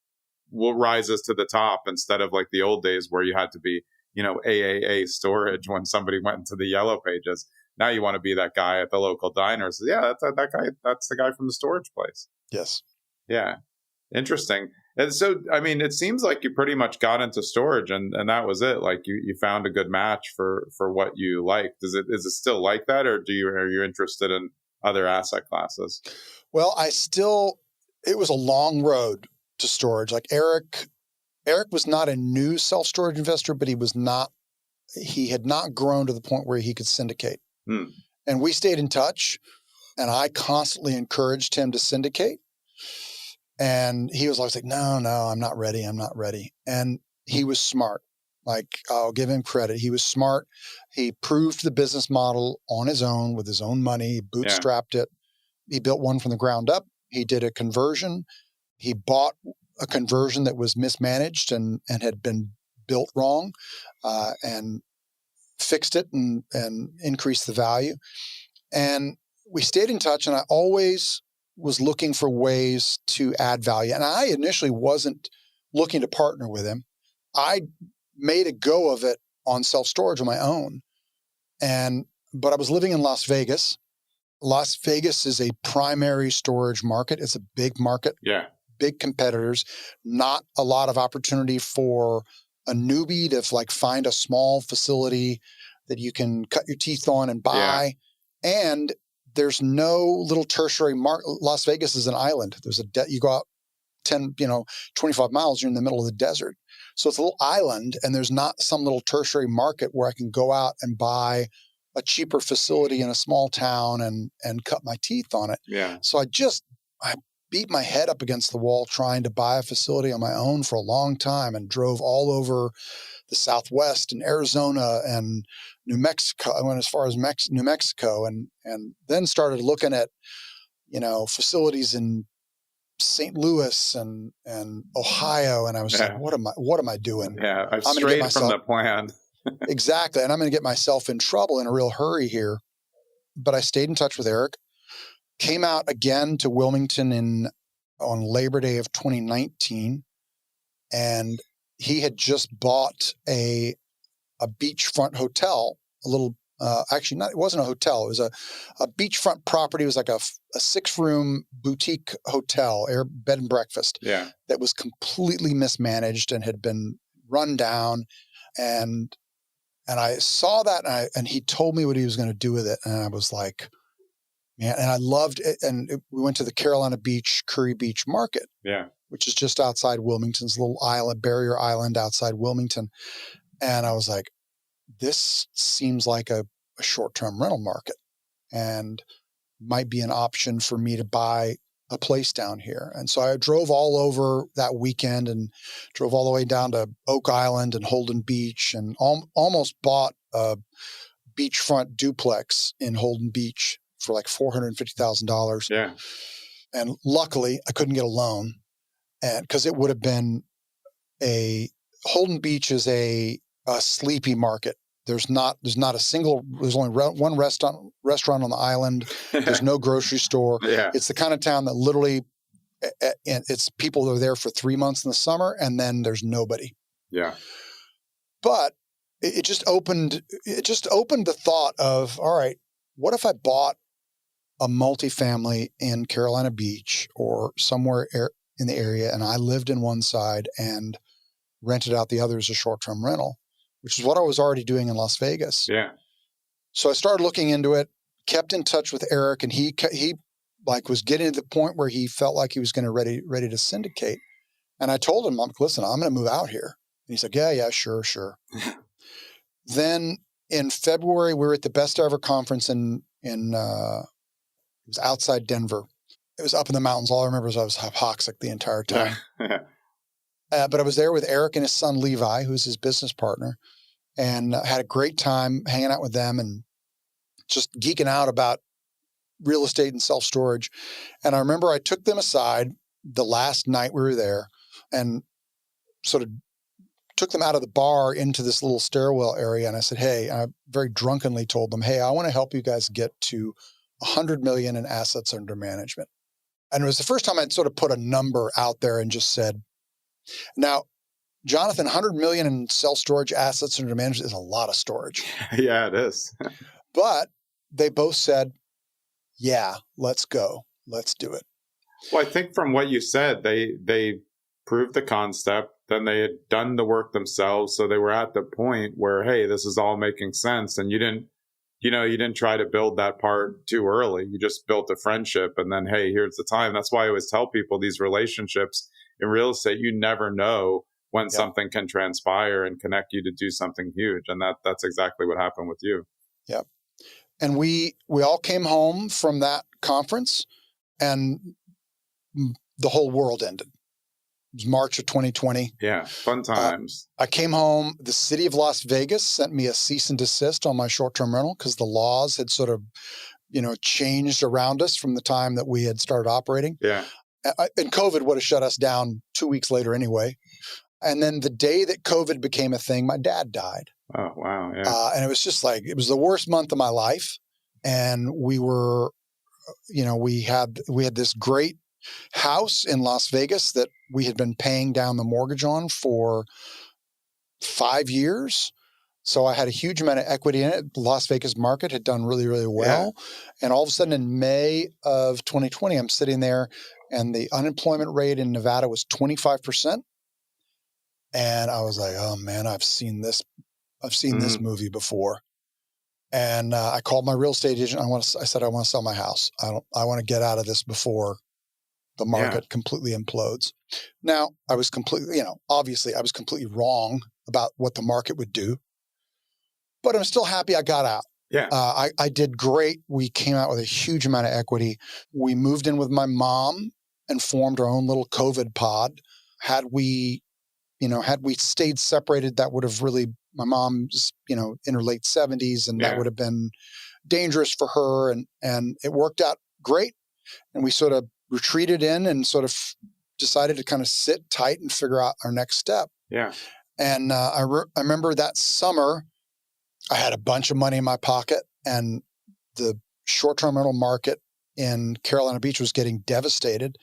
rises to the top instead of like the old days where you had to be, AAA storage when somebody went into the yellow pages. Now you want to be that guy at the local diner. So yeah, that's that guy. That's the guy from the storage place. Yes. Yeah. Interesting. And so, I mean, it seems like you pretty much got into storage and that was it. Like you found a good match for what you liked. Is it still like that, or are you interested in other asset classes? Well, it was a long road to storage. Like Eric was not a new self-storage investor, but he had not grown to the point where he could syndicate. And we stayed in touch, and I constantly encouraged him to syndicate. And he was always like, no, I'm not ready. And he was smart. Like, I'll give him credit. He was smart. He proved the business model on his own with his own money. He bootstrapped it. He built one from the ground up. He did a conversion. He bought a conversion that was mismanaged and had been built wrong, and fixed it and increased the value. And we stayed in touch, and I always was looking for ways to add value. And I initially wasn't looking to partner with him. I made a go of it on self-storage on my own. But I was living in Las Vegas. Las Vegas is a primary storage market. It's a big market. Yeah. Big competitors, not a lot of opportunity for a newbie to find a small facility that you can cut your teeth on and buy. Yeah. And there's no little tertiary market. Las Vegas is an island. There's you go out 25 miles, you're in the middle of the desert. So it's a little island, and there's not some little tertiary market where I can go out and buy a cheaper facility in a small town and cut my teeth on it. Yeah. So I beat my head up against the wall trying to buy a facility on my own for a long time, and drove all over the Southwest and Arizona and New Mexico. I went as far as New Mexico, and then started looking at, facilities in St. Louis and Ohio. And I was like, what am I doing? Yeah. I've strayed from the plan. Exactly. And I'm going to get myself in trouble in a real hurry here. But I stayed in touch with Eric, came out again to Wilmington on Labor Day of 2019. And he had just bought a beachfront hotel, a little, it wasn't a hotel. It was a beachfront property. It was like a 6-room boutique hotel, bed and breakfast. Yeah. That was completely mismanaged and had been run down. And I saw that, and he told me what he was going to do with it. And I was like, man, and I loved it. And we went to the Carolina Beach, Curry Beach Market. Yeah. Which is just outside Wilmington's little island, barrier island outside Wilmington. And I was like, this seems like a short-term rental market. and might be an option for me to buy a place down here. And so I drove all over that weekend and drove all the way down to Oak Island and Holden Beach and almost bought a beachfront duplex in Holden Beach for like $450,000. Yeah. And luckily I couldn't get a loan, and because it would have been Holden Beach is a sleepy market. There's only one restaurant on the island. There's no grocery store. Yeah. It's the kind of town that literally, and it's people that are there for 3 months in the summer, and then there's nobody. Yeah. But it just opened the thought of, all right, what if I bought a multifamily in Carolina Beach or somewhere in the area, and I lived in one side and rented out the other as a short-term rental, which is what I was already doing in Las Vegas. Yeah. So I started looking into it, kept in touch with Eric, and he like was getting to the point where he felt like he was going to ready to syndicate. And I told him, listen, I'm going to move out here. And he's like, yeah, sure. Then in February, we were at the Best Ever conference in it was outside Denver. It was up in the mountains. All I remember is I was hypoxic the entire time. But I was there with Eric and his son, Levi, who's his business partner, and had a great time hanging out with them and just geeking out about real estate and self-storage. And I remember I took them aside the last night we were there and sort of took them out of the bar into this little stairwell area. And I said, hey, I very drunkenly told them, hey, I want to help you guys get to 100 million in assets under management. And it was the first time I'd sort of put a number out there and just said, now, Jonathan, 100 million in self-storage assets under management is a lot of storage. Yeah, it is. But they both said, yeah, let's go. Let's do it. Well, I think from what you said, they proved the concept, then they had done the work themselves. So they were at the point where, hey, this is all making sense. And you didn't try to build that part too early. You just built a friendship and then, hey, here's the time. That's why I always tell people these relationships in real estate, you never know when something can transpire and connect you to do something huge. And that's exactly what happened with you. Yep. And we all came home from that conference and the whole world ended. It was March of 2020. Yeah, fun times. I came home. The city of Las Vegas sent me a cease and desist on my short-term rental because the laws had sort of, changed around us from the time that we had started operating. Yeah. And COVID would have shut us down 2 weeks later anyway. And then the day that COVID became a thing, my dad died. Oh, wow. Yeah. And it was just like, it was the worst month of my life. And we were, we had this great house in Las Vegas that we had been paying down the mortgage on for 5 years. So I had a huge amount of equity in it. The Las Vegas market had done really, really well. Yeah. And all of a sudden in May of 2020, I'm sitting there and the unemployment rate in Nevada was 25%. And I was like, oh man, I've seen this movie before. And I called my real estate agent. I said, I want to sell my house. I want to get out of this before the market completely implodes. Now I was completely, obviously I was completely wrong about what the market would do, but I'm still happy I got out. Yeah. I did great. We came out with a huge amount of equity. We moved in with my mom and formed our own little COVID pod. Had we stayed separated, that would have really, my mom's, in her late 70s, and that would have been dangerous for her. And it worked out great. And we sort of retreated in and sort of decided to kind of sit tight and figure out our next step. Yeah. And I remember that summer, I had a bunch of money in my pocket, and the short-term rental market in Carolina Beach was getting devastated,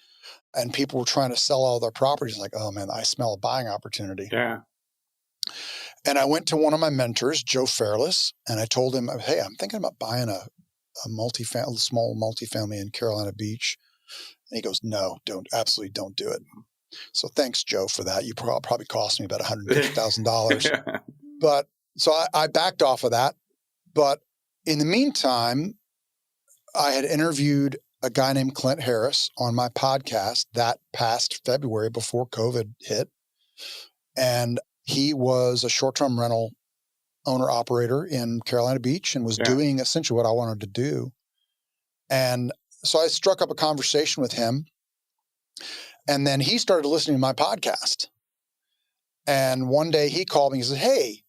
and people were trying to sell all their properties. Like, oh man, I smell a buying opportunity. Yeah. And I went to one of my mentors, Joe Fairless, and I told him, hey, I'm thinking about buying a small multifamily in Carolina Beach. And he goes, no, absolutely don't do it. So thanks, Joe, for that. You probably cost me about $150,000. Yeah. But so I backed off of that. But in the meantime, I had interviewed a guy named Clint Harris on my podcast that past February before COVID hit. And he was a short-term rental owner-operator in Carolina Beach and was doing essentially what I wanted to do. And so I struck up a conversation with him. And then he started listening to my podcast. And one day he called me and said, hey,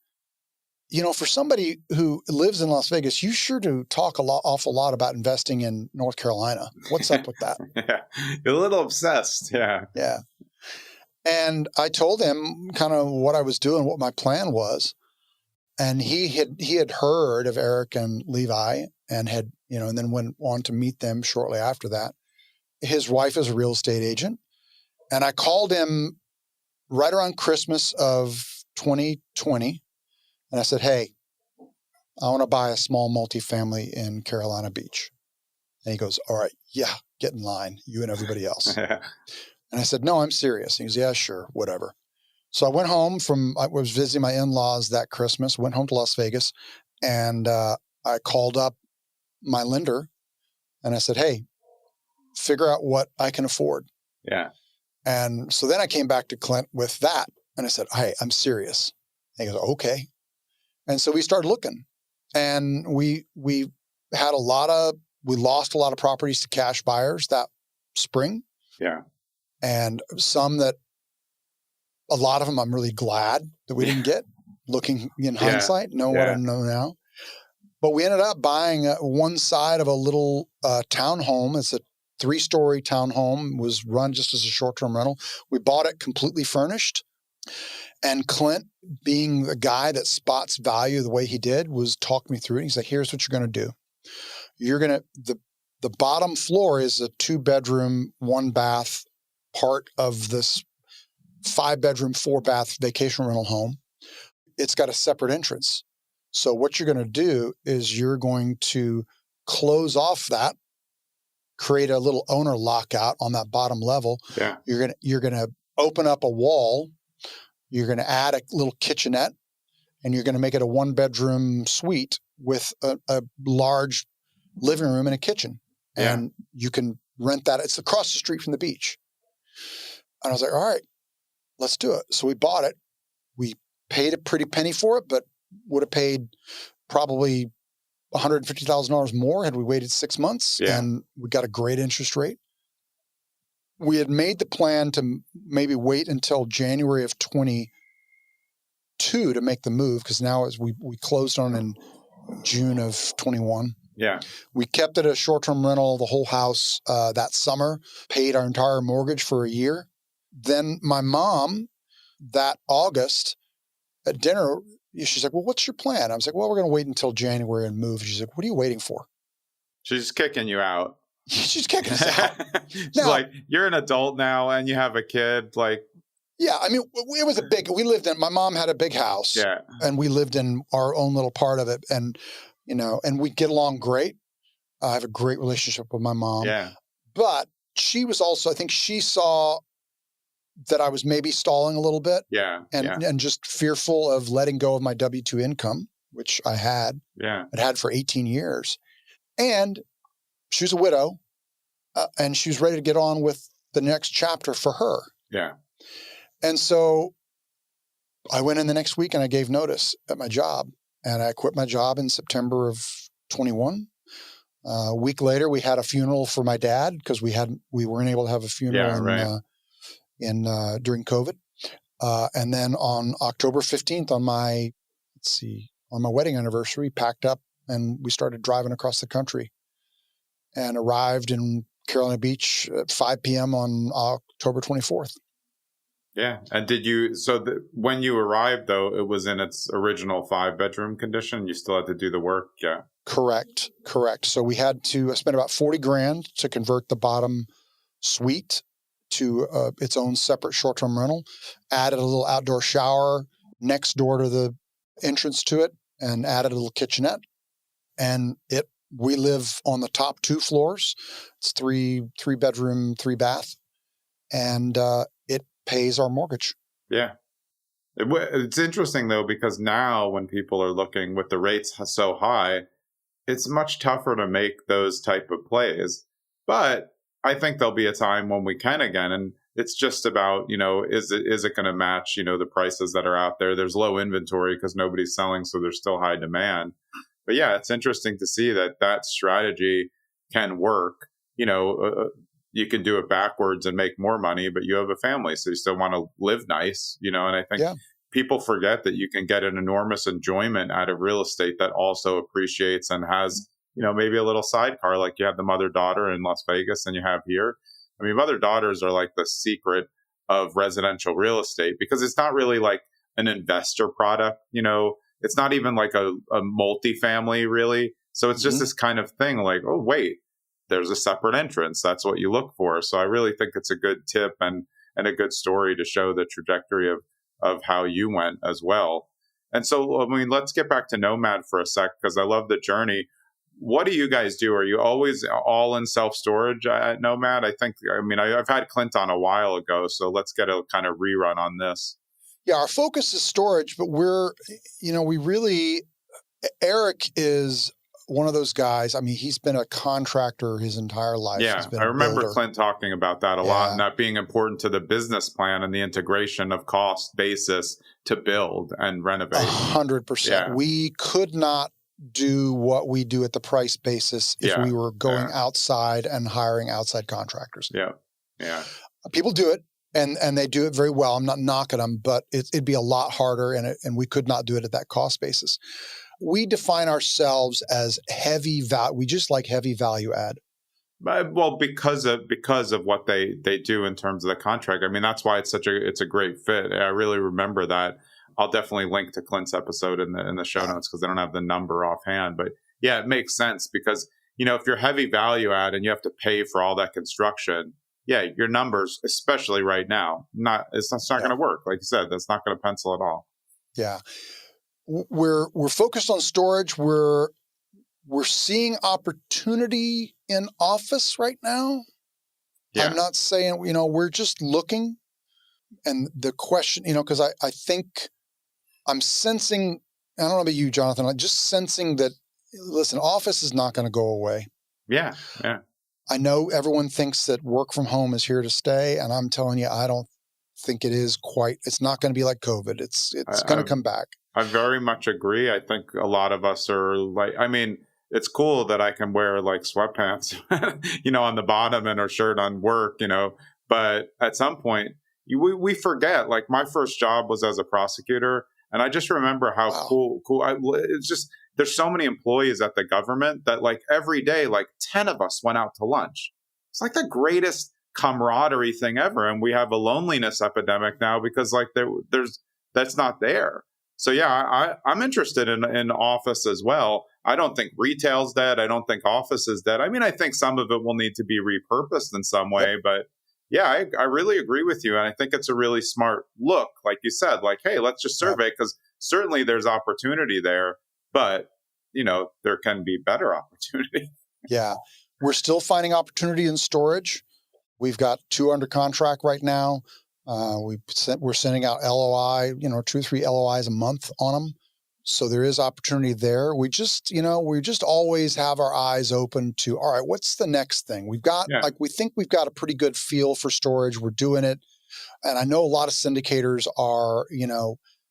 for somebody who lives in Las Vegas, you sure do talk awful lot about investing in North Carolina. What's up with that? Yeah, you're a little obsessed. Yeah. Yeah. And I told him kind of what I was doing, what my plan was. And he had heard of Eric and Levi and had, and then went on to meet them shortly after that. His wife is a real estate agent. And I called him right around Christmas of 2020. And I said, hey, I want to buy a small multifamily in Carolina Beach. And he goes, all right, yeah, get in line, you and everybody else. And I said, no, I'm serious. He goes, yeah, sure, whatever. So I went home I was visiting my in-laws that Christmas, went home to Las Vegas, and I called up my lender and I said, hey, figure out what I can afford. Yeah. And so then I came back to Clint with that. And I said, hey, I'm serious. And he goes, okay. And so we started looking, and we lost a lot of properties to cash buyers that spring. Yeah. And a lot of them I'm really glad that we didn't get, looking in hindsight, know what I know now. But we ended up buying one side of a little townhome. It's a 3-story townhome, was run just as a short-term rental. We bought it completely furnished. And Clint, being the guy that spots value the way he did, was talking me through it. He's like, here's what you're going to do. You're going to, the bottom floor is a 2-bedroom, 1-bath part of this 5-bedroom, 4-bath vacation rental home. It's got a separate entrance. So what you're going to do is you're going to close off that, create a little owner lockout on that bottom level. Yeah. You're going to open up a wall. You're going to add a little kitchenette, and you're going to make it a 1-bedroom suite with a large living room and a kitchen. And you can rent that. It's across the street from the beach. And I was like, all right, let's do it. So we bought it. We paid a pretty penny for it, but would have paid probably $150,000 more had we waited 6 months. Yeah. And we got a great interest rate. We had made the plan to maybe wait until January of 22 to make the move, because now as we closed on in June of 21. Yeah. We kept it a short-term rental, the whole house that summer, paid our entire mortgage for a year. Then my mom, that August at dinner, she's like, well, what's your plan? I was like, well, we're going to wait until January and move. She's like, what are you waiting for? She's kicking you out. She's kicking us out. She's like, you're an adult now and you have a kid. Like, yeah, I mean, it was my mom had a big house. Yeah. And we lived in our own little part of it. And, and we get along great. I have a great relationship with my mom. Yeah. But she was also, I think she saw that I was maybe stalling a little bit. Yeah. And just fearful of letting go of my W-2 income, which I had. Yeah. I'd had for 18 years. And she was a widow, and she was ready to get on with the next chapter for her. Yeah. And so I went in the next week and I gave notice at my job, and I quit my job in September of 21. A week later, we had a funeral for my dad, because we weren't able to have a funeral during COVID. And then on October 15th, on my wedding anniversary, packed up and we started driving across the country, and arrived in Carolina Beach at 5 p.m. on October 24th. Yeah. And when you arrived, though, it was in its original 5-bedroom condition. You still had to do the work. Yeah. Correct. So I spent about $40,000 to convert the bottom suite to its own separate short-term rental, added a little outdoor shower next door to the entrance to it, and added a little kitchenette. And we live on the top 2 floors. It's 3-bedroom, 3-bath, and it pays our mortgage. Yeah. It's interesting, though, because now when people are looking with the rates so high, it's much tougher to make those type of plays. But I think there'll be a time when we can again. And it's just about, is it going to match, the prices that are out there? There's low inventory because nobody's selling, so there's still high demand. But yeah, it's interesting to see that strategy can work, you can do it backwards and make more money, but you have a family, so you still want to live nice, and I think people forget that you can get an enormous enjoyment out of real estate that also appreciates and has, maybe a little sidecar, like you have the mother-daughter in Las Vegas and you have here. I mean, mother-daughters are like the secret of residential real estate, because it's not really like an investor product, it's not even like a multifamily really. So it's just this kind of thing like, oh, wait, there's a separate entrance. That's what you look for. So I really think it's a good tip and a good story to show the trajectory of how you went as well. And so, I mean, let's get back to Nomad for a sec, because I love the journey. What do you guys do? Are you always all in self-storage at Nomad? I've had Clint on a while ago, so let's get a kind of rerun on this. Yeah, our focus is storage, but Eric is one of those guys. I mean, he's been a contractor his entire life. Yeah, I remember Clint talking about that a lot, and that being important to the business plan and the integration of cost basis to build and renovate. 100%. Yeah. We could not do what we do at the price basis if we were going outside and hiring outside contractors. Yeah. People do it, and they do it very well. I'm not knocking them, but it'd be a lot harder, and we could not do it at that cost basis. We define ourselves as heavy value. We just like heavy value add. Well, because of what they do in terms of the contract. I mean, that's why it's a great fit. I really remember that. I'll definitely link to Clint's episode in the show notes, because I don't have the number offhand. But yeah, it makes sense, because if you're heavy value add and you have to pay for all that construction, your numbers, especially right now, it's not going to work. Like you said, that's not going to pencil at all. Yeah. We're focused on storage. We're seeing opportunity in office right now. Yeah. I'm not saying, we're just looking. And the question, because I think I'm sensing, I don't know about you, Jonathan, I'm just sensing that, listen, office is not going to go away. Yeah. I know everyone thinks that work from home is here to stay. And I'm telling you, I don't think it is quite. It's not going to be like COVID. It's going to come back. I very much agree. I think a lot of us are like, it's cool that I can wear like sweatpants, on the bottom and a shirt on work, but at some point we forget, like my first job was as a prosecutor. And I just remember how cool. It's just, there's so many employees at the government that like every day, like 10 of us went out to lunch. It's like the greatest camaraderie thing ever. And we have a loneliness epidemic now because like that's not there. So yeah, I'm interested in office as well. I don't think retail's dead. I don't think office is dead. I mean, I think some of it will need to be repurposed in some way, but yeah, I really agree with you. And I think it's a really smart look, like you said, like, hey, let's just survey, because certainly there's opportunity there, but there can be better opportunity. Yeah. We're still finding opportunity in storage. We've got 2 under contract right now. We're sending out LOI, 2 or 3 LOIs a month on them. So there is opportunity there. We just always have our eyes open to, all right, what's the next thing? We've got, we think we've got a pretty good feel for storage. We're doing it. And I know a lot of syndicators are,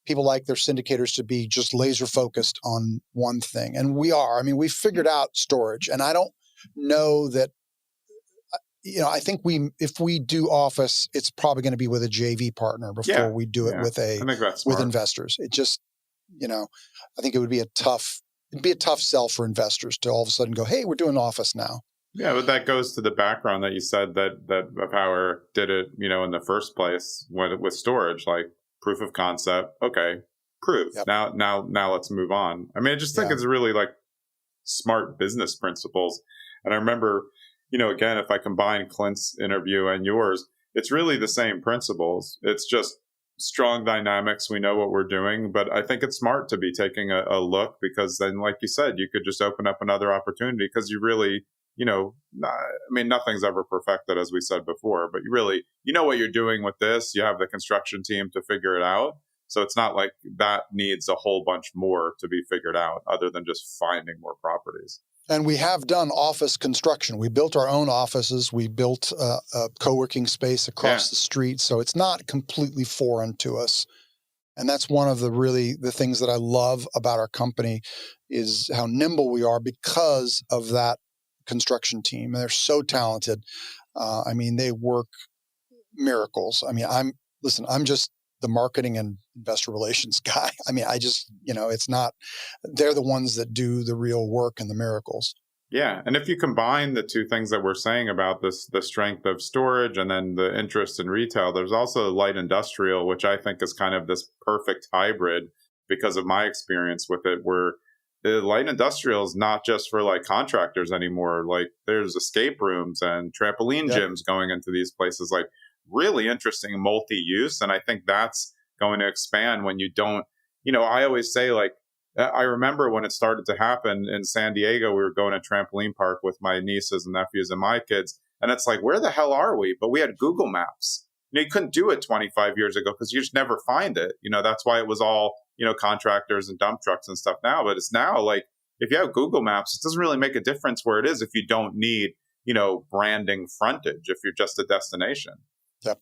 people like their syndicators to be just laser focused on one thing. And we are. I mean, we've figured out storage. And I don't know that, I think if we do office, it's probably going to be with a JV partner before we do it with investors. It just, I think it would be it'd be a tough sell for investors to all of a sudden go, hey, we're doing office now. Yeah, but that goes to the background that you said that of how Eric did it, in the first place with storage, like proof of concept. Okay, proof. Yep. Now let's move on. I mean, I just think it's really like smart business principles. And I remember, again, if I combine Clint's interview and yours, it's really the same principles. It's just strong dynamics. We know what we're doing, but I think it's smart to be taking a look, because then, like you said, you could just open up another opportunity, because you really, nothing's ever perfected, as we said before, but you really, what you're doing with this. You have the construction team to figure it out. So it's not like that needs a whole bunch more to be figured out other than just finding more properties. And we have done office construction. We built our own offices. We built a co-working space across the street. So it's not completely foreign to us. And that's one of the things that I love about our company is how nimble we are because of that construction team, and they're so talented. I mean, they work miracles. I mean, I'm just the marketing and investor relations guy. I mean, it's not, they're the ones that do the real work and the miracles. Yeah. And if you combine the two things that we're saying about this, the strength of storage and then the interest in retail, there's also light industrial, which I think is kind of this perfect hybrid because of my experience with it, where the light industrial is not just for like contractors anymore. Like there's escape rooms and trampoline gyms going into these places, like really interesting multi-use. And I think that's going to expand when you don't, I always say, like, I remember when it started to happen in San Diego, we were going to trampoline park with my nieces and nephews and my kids. And it's like, where the hell are we? But we had Google Maps. You couldn't do it 25 years ago because you just never find it. That's why it was all, contractors and dump trucks and stuff now. But it's now like, if you have Google Maps, it doesn't really make a difference where it is if you don't need, branding frontage, if you're just a destination. Yep.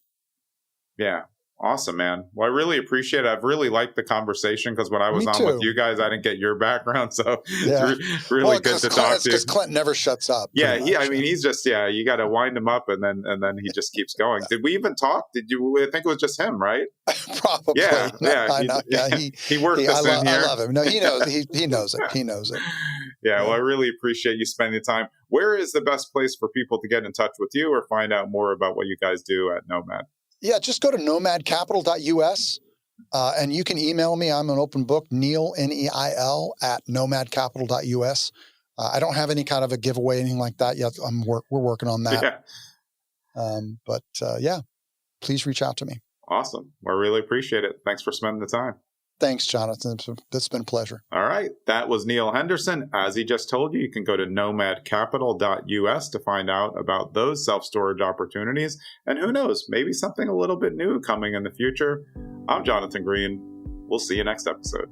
Yeah. Awesome, man. Well, I really appreciate it. I've really liked the conversation because when I was on with you guys, I didn't get your background. So it's really good to talk to you. Because Clint never shuts up. Yeah, he's just, you got to wind him up and then he just keeps going. Did we even talk? I think it was just him, right? Probably. Yeah. He worked us in here. I love him. No, he knows. He knows it. He knows it. Yeah, well, I really appreciate you spending the time. Where is the best place for people to get in touch with you or find out more about what you guys do at Nomad? Yeah, just go to nomadcapital.us, and you can email me. I'm an open book, Neil, Neil, at nomadcapital.us. I don't have any kind of a giveaway, anything like that yet. We're working on that. Yeah. Please reach out to me. Awesome. Well, I really appreciate it. Thanks for spending the time. Thanks, Jonathan. It's been a pleasure. All right. That was Neil Henderson. As he just told you, you can go to nomadcapital.us to find out about those self-storage opportunities. And who knows, maybe something a little bit new coming in the future. I'm Jonathan Green. We'll see you next episode.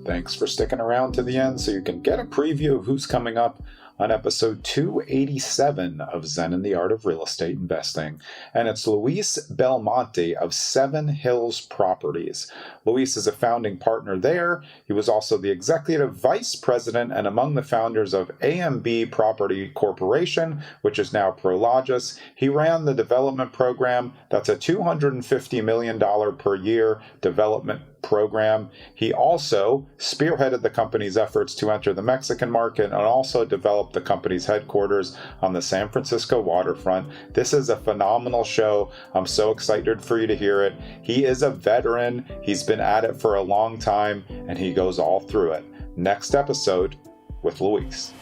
Thanks for sticking around to the end so you can get a preview of who's coming up on episode 287 of Zen and the Art of Real Estate Investing. And it's Luis Belmonte of Seven Hills Properties. Luis is a founding partner there. He was also the executive vice president and among the founders of AMB Property Corporation, which is now Prologis. He ran the development program. That's a $250 million per year development program. He also spearheaded the company's efforts to enter the Mexican market and also developed the company's headquarters on the San Francisco waterfront. This is a phenomenal show. I'm so excited for you to hear it. He is a veteran. He's been at it for a long time, and he goes all through it. Next episode with Luis.